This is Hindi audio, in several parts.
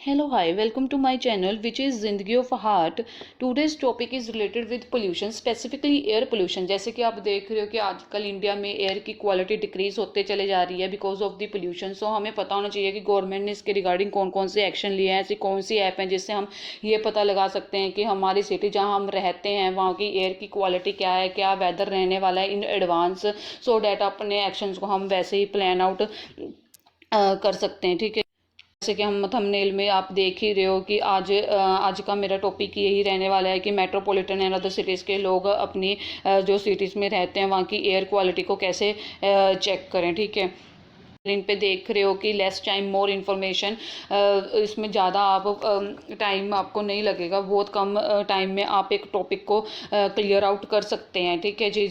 Hello, hi, welcome to my channel which is Zindagi of Heart. Today's topic is related with pollution, specifically air pollution. जैसे कि आप देख रहे हो कि आजकल इंडिया में एयर की क्वालिटी डिक्रीज होते चले जा रही है बिकॉज ऑफ द पोल्यूशन। सो हमें पता होना चाहिए कि गवर्नमेंट ने इसके रिगार्डिंग कौन कौन से एक्शन लिए हैं, ऐसी कौन सी ऐप हैं जिससे हम ये पता लगा सकते हैं कि हमारी सिटी जहाँ हम रहते हैं वहाँ की एयर की क्वालिटी क्या है, क्या वेदर रहने वाला है इन एडवांस, सो डैट अपने एक्शंस को हम वैसे ही प्लान आउट कर सकते हैं। ठीक है, जैसे कि हम थंबनेल में आप देख ही रहे हो कि आज का मेरा टॉपिक यही रहने वाला है कि मेट्रोपॉलिटन एंड अदर सिटीज़ के लोग अपनी जो सिटीज़ में रहते हैं वहाँ की एयर क्वालिटी को कैसे चेक करें। ठीक है, स्क्रीन पे देख रहे हो कि लेस टाइम मोर इन्फॉर्मेशन, इसमें ज़्यादा आप टाइम आपको नहीं लगेगा, बहुत कम टाइम में आप एक टॉपिक को क्लियर आउट कर सकते हैं। ठीक है जी,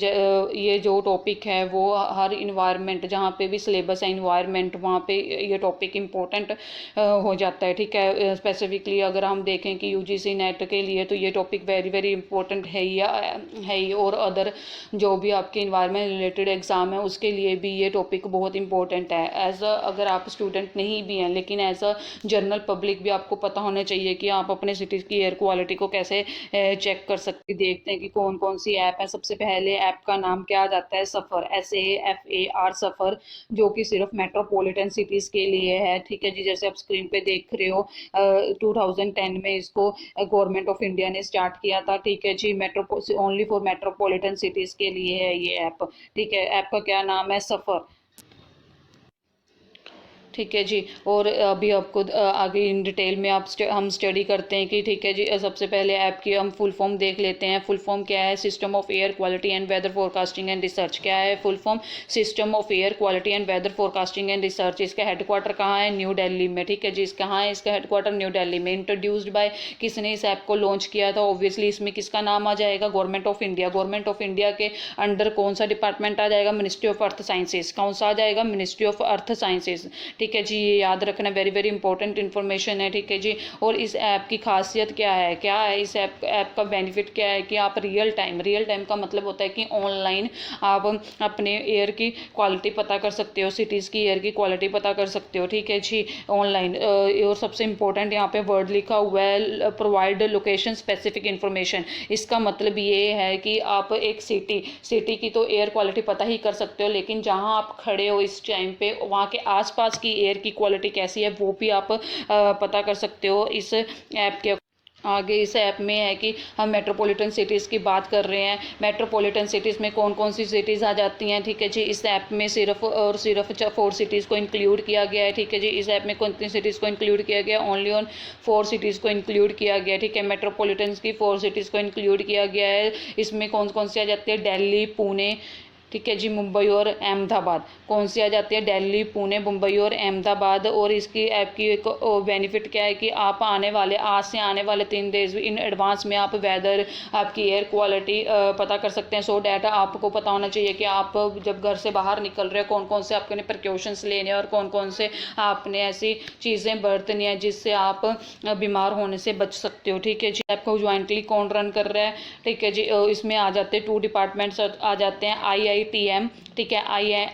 ये जो टॉपिक है वो हर इन्वायरमेंट जहाँ पे भी सिलेबस है इन्वायरमेंट वहाँ पे ये टॉपिक इम्पोर्टेंट हो जाता है। ठीक है, स्पेसिफिकली अगर हम देखें कि यूजीसी नेट के लिए तो ये टॉपिक वेरी वेरी इंपॉर्टेंट है ही, और अदर जो भी आपके इन्वायरमेंट रिलेटेड एग्ज़ाम है उसके लिए भी ये टॉपिक बहुत इंपॉर्टेंट है। एज अ अगर आप स्टूडेंट नहीं भी हैं लेकिन एज अ जनरल पब्लिक भी आपको पता होना चाहिए कि आप अपने सिटीज़ की एयर क्वालिटी को कैसे चेक कर सकते। देखते हैं कि कौन कौन सी ऐप है। सबसे पहले ऐप का नाम क्या आ जाता है, सफ़र, SAFAR, सफ़र, जो कि सिर्फ मेट्रोपॉलिटन सिटीज़ के लिए है। ठीक है जी, जैसे आप स्क्रीन पे देख रहे हो 2010 में इसको गवर्नमेंट ऑफ इंडिया ने स्टार्ट किया था। ठीक है जी, metro only for metropolitan cities के लिए है ये ऐप। ठीक है, ऐप का क्या नाम है, सफ़र। ठीक है जी, और अभी आपको आगे इन डिटेल में हम स्टडी करते हैं कि ठीक है जी, सबसे पहले ऐप की हम फुल फॉर्म देख लेते हैं। फुल फॉर्म क्या है, system of air quality and weather forecasting and research. क्या है full form, system of air quality and weather forecasting and research. इसका हेडक्वार्टर कहाँ है, न्यू दिल्ली में। ठीक है जी, कहाँ है इसका हेडक्वार्टर, न्यू दिल्ली में। इंट्रोड्यूस्ड बाय, किसने इस ऐप को लॉन्च किया था, ऑब्वियसली इसमें किसका नाम आ जाएगा, government of India. Government of India के अंडर कौन सा डिपार्टमेंट आ जाएगा, मिनिस्ट्री ऑफ अर्थ साइंसेज। कौन सा आ जाएगा, मिनिस्ट्री ऑफ अर्थ साइंसेज। ठीक है जी, ये याद रखना, वेरी वेरी इंपॉर्टेंट इन्फॉर्मेशन है। ठीक है जी, और इस ऐप की खासियत क्या है इस ऐप का बेनिफिट क्या है कि आप रियल टाइम का मतलब होता है कि ऑनलाइन आप अपने एयर की क्वालिटी पता कर सकते हो, सिटीज़ की एयर की क्वालिटी पता कर सकते हो। ठीक है जी, ऑनलाइन। और सबसे इंपॉर्टेंट यहाँ पे वर्ड लिखा हुआ है, प्रोवाइड लोकेशन स्पेसिफिक इन्फॉर्मेशन। इसका मतलब ये है कि आप एक सिटी की तो एयर क्वालिटी पता ही कर सकते हो, लेकिन जहाँ आप खड़े हो इस टाइम पे वहाँ के आसपास की एयर की क्वालिटी कैसी है वो भी आप पता कर सकते हो इस ऐप के आगे। इस ऐप में है कि हम मेट्रोपॉलिटन सिटीज़ की बात कर रहे हैं। मेट्रोपॉलिटन सिटीज़ में कौन कौन सी सिटीज़ आ जाती हैं। ठीक है जी, इस ऐप में सिर्फ और सिर्फ 4 सिटीज़ को इंक्लूड किया गया है। ठीक है जी, इस ऐप में कौन सी सिटीज़ को इंक्लूड किया गया, ओनली ऑन 4 सिटीज़ को इंक्लूड किया गया। ठीक है, मेट्रोपॉलिटन की 4 सिटीज़ को इंक्लूड किया गया है। इसमें कौन कौन सी आ जाती है, दिल्ली, पुणे, ठीक है जी, मुंबई और अहमदाबाद। कौन सी आ जाती है, दिल्ली, पुणे, मुंबई और अहमदाबाद। और इसकी ऐप की एक बेनिफिट क्या है कि आप आज से आने वाले 3 डेज इन एडवांस में आप वेदर, आपकी एयर क्वालिटी पता कर सकते हैं। सो डैट आपको पता होना चाहिए कि आप जब घर से बाहर निकल रहे हो कौन कौन से आपके प्रिकॉशंस लेने हैं और कौन कौन से आपने ऐसी चीज़ें बरतनी है जिससे आप बीमार होने से बच सकते हो। ठीक है जी, ऐप को ज्वाइंटली कौन रन कर रहा है। ठीक है जी, इसमें आ जाते हैं 2 डिपार्टमेंट्स आ जाते हैं, IITM, ठीक है,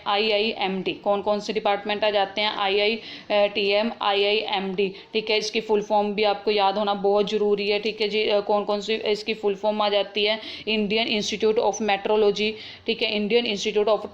IIMD। कौन कौन से डिपार्टमेंट आ जाते हैं, IITM, IIMD। ठीक है, इसकी फुल फॉर्म भी आपको याद होना बहुत ज़रूरी है। ठीक है जी, कौन कौन सी इसकी फुल फॉर्म आ जाती है, इंडियन इंस्टीट्यूट ऑफ मेट्रोलॉजी। ठीक है, Indian institute of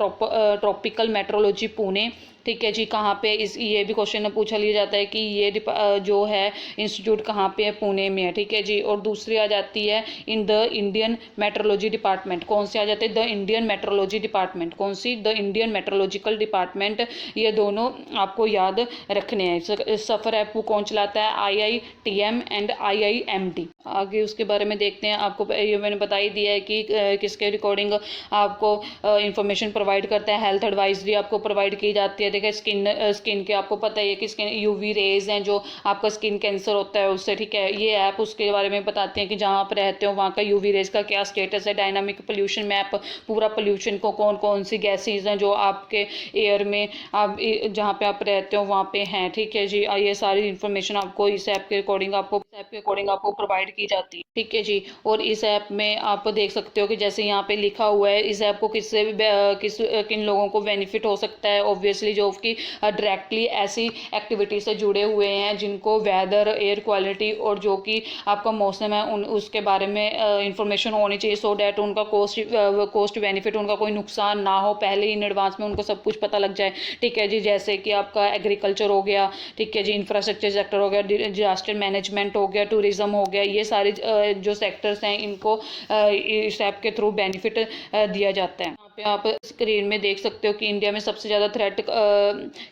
tropical metrology, Pune. ठीक है जी, कहाँ पे ये भी क्वेश्चन पूछा लिया जाता है कि ये जो है इंस्टीट्यूट कहाँ पे है, पुणे में है। ठीक है जी, और दूसरी आ जाती है in the Indian metrology department. कौन सी आ जाती है, द इंडियन मेट्रोलॉजी डिपार्टमेंट। कौन सी, द इंडियन मेट्रोलॉजिकल डिपार्टमेंट। ये दोनों आपको याद रखने हैं। सफ़र ऐप को कौन चलाता है, IITM एंड IIMD। आगे उसके बारे में देखते हैं। आपको ये मैंने बता ही दिया है कि किसके रिकॉर्डिंग आपको इंफॉर्मेशन प्रोवाइड करता है, हेल्थ एडवाइजरी आपको प्रोवाइड की जाती है। देखिए, स्किन के आपको पता है कि स्किन UV रेज हैं जो आपका स्किन कैंसर होता है उससे। ठीक है, ये ऐप उसके बारे में बताते हैं कि जहाँ आप रहते हो वहाँ का UV रेज का क्या स्टेटस है। डायनामिक पोल्यूशन मैप, पूरा पोल्यूशन को कौन कौन सी गैसेज हैं जो आपके एयर में आप जहाँ पे आप रहते हो वहाँ पे हैं। ठीक है जी, ये सारी इन्फॉर्मेशन आपको इस ऐप के अकॉर्डिंग आपको प्रोवाइड की जाती है। ठीक है जी, और इस ऐप में आप देख सकते हो कि जैसे यहाँ पे लिखा हुआ है, इस ऐप को किससे भी किन लोगों को बेनिफिट हो सकता है, ऑब्वियसली जो कि डायरेक्टली ऐसी एक्टिविटी से जुड़े हुए हैं जिनको वेदर, एयर क्वालिटी और जो कि आपका मौसम है उन उसके बारे में इंफॉर्मेशन होनी चाहिए, सो डैट उनका कॉस्ट बेनिफिट, उनका कोई नुकसान ना हो, पहले इन एडवांस में उनको सब कुछ पता लग जाए। ठीक है जी, जैसे कि आपका एग्रीकल्चर हो गया, ठीक है जी, इंफ्रास्ट्रक्चर सेक्टर हो गया, डिजास्टर मैनेजमेंट हो गया, टूरिज्म हो गया, ये सारे जो सेक्टर्स हैं इनको इस ऐप के थ्रू बेनिफिट दिया जाता है। यहाँ पे आप स्क्रीन में देख सकते हो कि इंडिया में सबसे ज़्यादा थ्रेट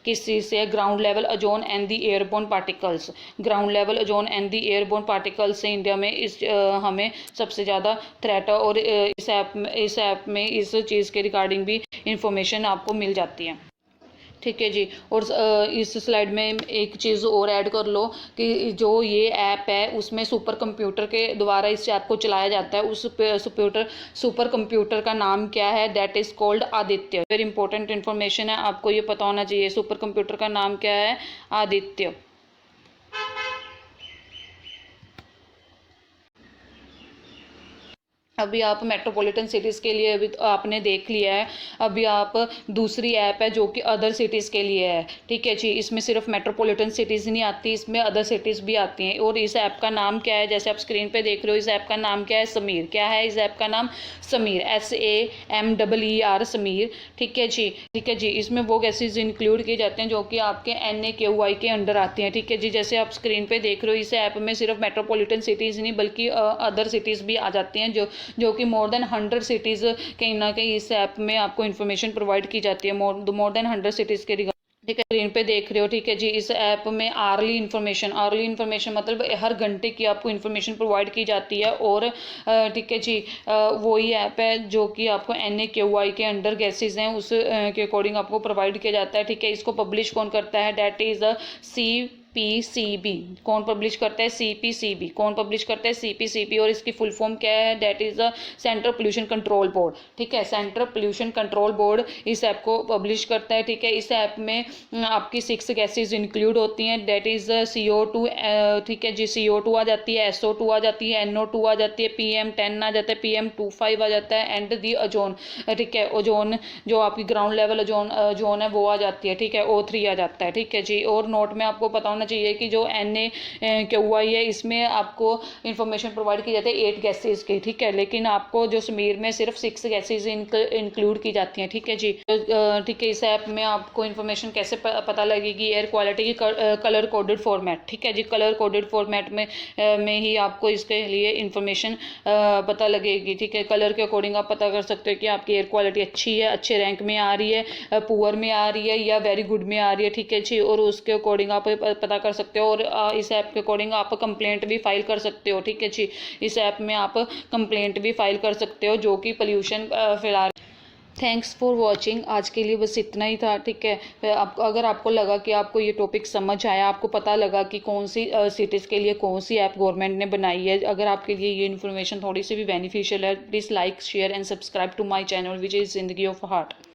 किस चीज़ से है, ground level ozone and the airborne particles. Ground level ozone and the airborne particles से इंडिया में हमें सबसे ज़्यादा थ्रेट है, और इस ऐप में इस चीज़ के रिगार्डिंग भी इंफॉर्मेशन आपको मिल जाती है। ठीक है जी, और इस स्लाइड में एक चीज़ और ऐड कर लो कि जो ये ऐप है उसमें सुपर कंप्यूटर के द्वारा इस ऐप को चलाया जाता है। उस सुपर कंप्यूटर का नाम क्या है, that is called Aditya. Very important information है, आपको ये पता होना चाहिए। सुपर कंप्यूटर का नाम क्या है, आदित्य। अभी आप मेट्रोपॉलिटन सिटीज़ के लिए अभी तो आपने देख लिया है, अभी आप दूसरी ऐप है जो कि अदर सिटीज़ के लिए है। ठीक है जी, इसमें सिर्फ मेट्रोपॉलिटन सिटीज़ नहीं आती, इसमें अदर सिटीज़ भी आती हैं। और इस ऐप का नाम क्या है, जैसे आप स्क्रीन पे देख रहे हो, इस ऐप का नाम क्या है, समीर। क्या है इस ऐप का नाम, समीर, SAMEER, समीर। ठीक है जी, ठीक है जी, इसमें वो गैसेज इंक्लूड किए जाते हैं जो कि आपके NAQI के अंडर आती हैं। ठीक है जी, जैसे आप स्क्रीन पे देख रहे हो, इस ऐप में सिर्फ मेट्रोपॉलिटन सिटीज़ नहीं बल्कि अदर सिटीज़ भी आ जाती हैं, जो कि मोर देन 100 सिटीज़ कहीं ना कहीं इस ऐप में आपको इन्फॉर्मेशन प्रोवाइड की जाती है, मोर देन 100 सिटीज़ के रिगार्ड। ठीक है, स्क्रीन पे देख रहे हो। ठीक है जी, इस ऐप में आर्ली इन्फॉर्मेशन मतलब हर घंटे की आपको इन्फॉर्मेशन प्रोवाइड की जाती है। और ठीक है जी, वही ऐप है जो कि आपको NAQI के अंडर गैसेज हैं उस के अकॉर्डिंग आपको प्रोवाइड किया जाता है। ठीक है, इसको पब्लिश कौन करता है, डैट इज़ CPCB। कौन पब्लिश करता है, CPCB। कौन पब्लिश करता है, CPCB। और इसकी फुल फॉर्म क्या है, that is the central pollution control board. ठीक है, सेंट्रल पोल्यूशन कंट्रोल बोर्ड इस ऐप को पब्लिश करता है। ठीक है, इस ऐप में आपकी 6 गैसेज इंक्लूड होती हैं, डैट इज़ CO2। ठीक है जी, CO2 आ जाती है, SO2 आ जाती है, NO2 आ जाती है, PM10 आ जाता है, PM25 आ जाता है, एंड दी ओजोन। ठीक है, ओजोन जो आपकी ग्राउंड लेवल ओजोन है वो आ जाती है। ठीक है, O3 आ जाता है। ठीक है जी, और नोट में आपको पता होना चाहिए कि जो NAQI है इसमें आपको इंफॉर्मेशन प्रोवाइड की जाती है 8 गैसेज की। ठीक है, लेकिन आपको जो समीर में सिर्फ 6 गैसेज इंक्लूड की जाती हैं। ठीक है जी, ठीक है, इस ऐप में आपको इन्फॉर्मेशन कैसे पता लगेगी, एयर क्वालिटी की कलर कोडेड फॉर्मेट। ठीक है जी, कलर कोडेड फॉर्मेट में ही आपको इसके लिए इंफॉर्मेशन पता लगेगी। ठीक है, कलर के अकॉर्डिंग आप पता कर सकते हो कि आपकी एयर क्वालिटी अच्छी है, अच्छे रैंक में आ रही है, पुअर में आ रही है या वेरी गुड में आ रही है। ठीक है जी, और उसके अकॉर्डिंग आप पता कर सकते हो। और इस ऐप के अकॉर्डिंग आप कंप्लेंट भी फाइल कर सकते हो। ठीक है जी, इस ऐप में आप कंप्लेंट भी फाइल कर सकते हो जो कि पोल्यूशन फैला। थैंक्स फॉर वॉचिंग, आज के लिए बस इतना ही था। ठीक है, अगर आपको लगा कि आपको ये टॉपिक समझ आया, आपको पता लगा कि कौन सी सिटीज़ के लिए कौन सी ऐप गवर्नमेंट ने बनाई है, अगर आपके लिए ये इन्फॉर्मेशन थोड़ी सी भी बेनिफिशियल है, please like, share and subscribe to my channel which is Zindagi of heart.